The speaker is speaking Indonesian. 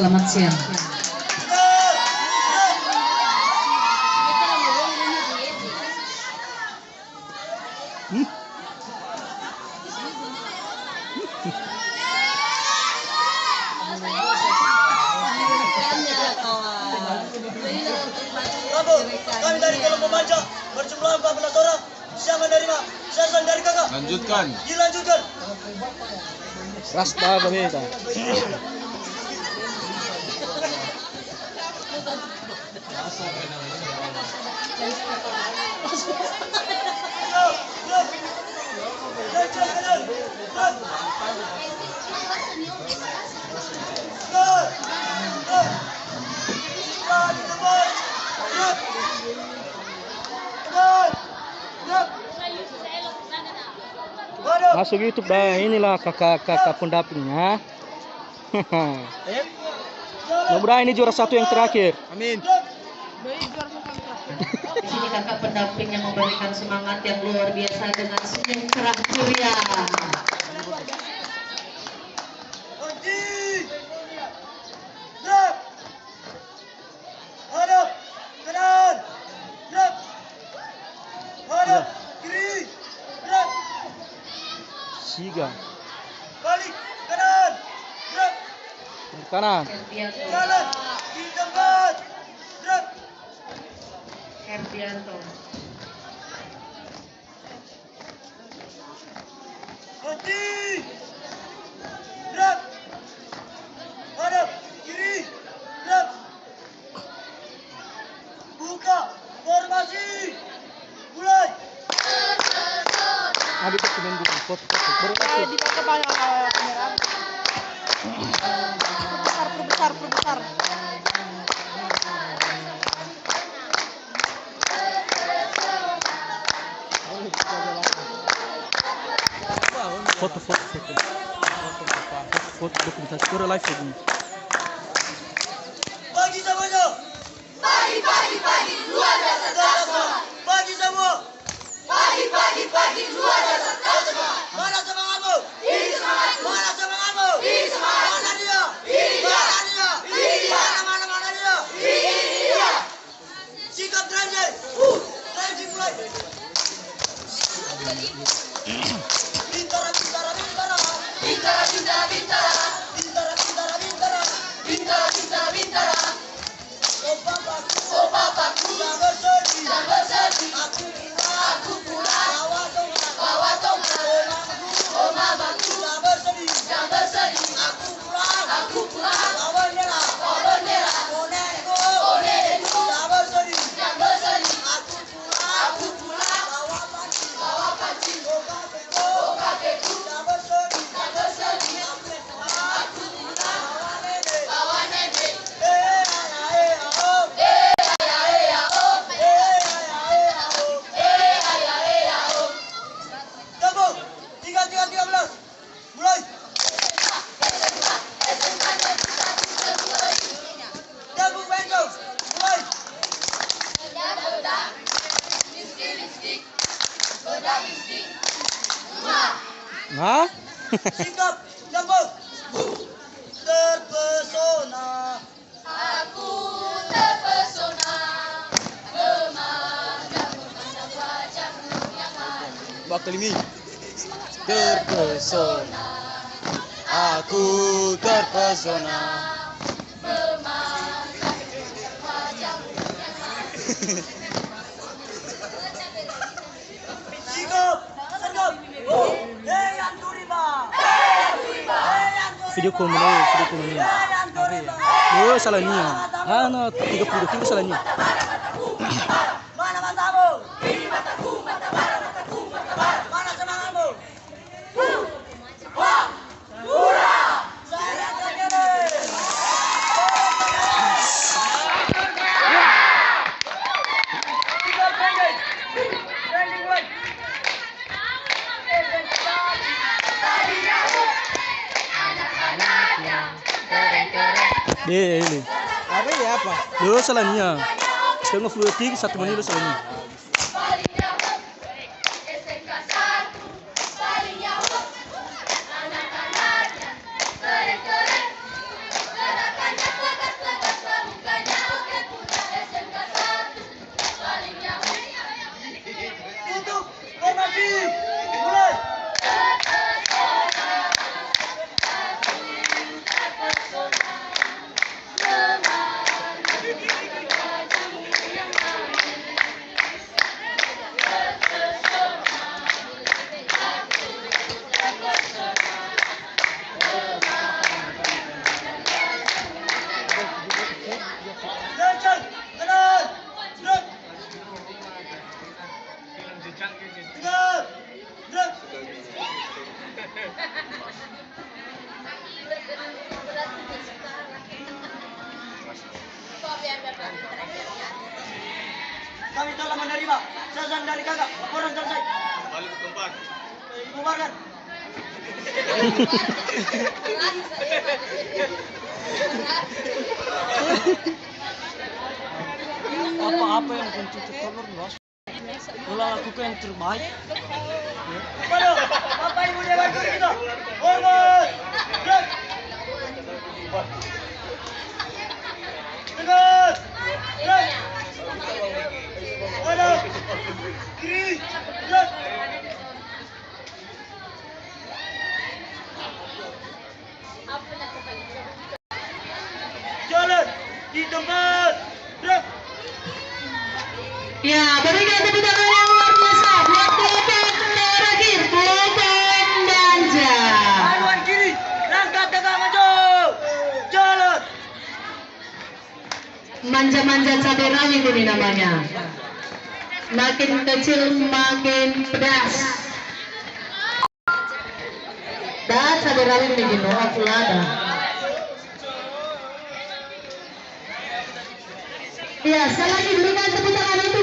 Selamat siang. Kami dari kelompok Manca berjumlah 14 orang. Siapa menerima? Siapa dari kakak? Lanjutkan. Dilanjutkan. Rasta Gameta. Masuk YouTube dah, inilah kakak pendampingnya. Mudah-mudahan ini juara satu yang terakhir. Amin. Di sini kakak pendamping yang memberikan semangat yang luar biasa dengan senyum cerah ceria. Hadap kanan, gerak. Hadap kiri, gerak. Siga. Balik kanan, gerak. Kanan. Jalan di tempat, gerak. Herdianto. Berhenti, gerak. Hadap kiri, gerak. Buka formasi, mulai. Ada dokumen buku foto. Baru Dipakai banyak kamera. Perbesar. foto dokumentasi. Baru live ini. Pagi semuanya. Pagi, luar biasa semua. Pagi semua. Pagi, luar biasa semua. Mana semangatmu? Ini semangat, Mana semangatmu? ini semangat, Mana dia? ini dia, Mana dia? ini dia, Mana dia? ini dia. Sikap transit. Transit mulai. Bintara. Bintara, Bintara. oh papaku, Jangan bersedih. bersedih. Aku pulang. Bawa tongkat, oh mamaku, Jangan bersedih. jangan bersedih. Aku pulang. Aku pulang, Bawa bendera. bawa bendera, Oh nenekku. oh nenekku, Jangan bersedih. jangan bersedih. Aku pulang. Bawa panci. Bawa panci, Oh kakekku. oh kakekku, Jangan bersedih. jangan bersedih. Aku pulang. Aku pulang, Bawa nenek. bawa nenek. Oh. Ayah, oh, oh. Tepuk. 3, 13. Mulai. Tepuk bengkok. Mulai. Hah? Sikap. Tepuk. Terpesona. Aku terpesona memandang wajahmu yang manis. Bakal ini. Terpesona. Aku terpesona. Memandang wajahmu yang manis. Sikap. Sikap. Anturiba. Video call ini. Oh, salah ni. Ano, 30 salah ni. Mana matamu? Mana semangatmu? Saya kekele. Sikap pendek. Pendek mulai. Ini. Apa ya apa? Yo salahnya. Setengah 1 menit salahnya. Anak-anaknya keren-keren, gerakannya menerima. Sasaran dari kakak. Laporan selesai. Balik ke tempat. Bubarkan. Apa-apa yang mencuci telur bos. Ulah lakukan yang terbaik. Waduh, Bapak Ibu Dewan Juri kita. Hormat. Gerak. Tegas. Gerak. Waduh. Kiri. Gerak. Jalan di tempat. Gerak. Ya, berikan tepuk tangan yang luar biasa buat kelompok terakhir, kelompok Manja. Haluan kiri. Langkah tegak maju. Jalan. Manja-manja cabai rawit ini namanya. Makin kecil makin pedas. Dan cabai rawit begini, aku ada. Ya, sekali lagi berikan tepuk tangan itu.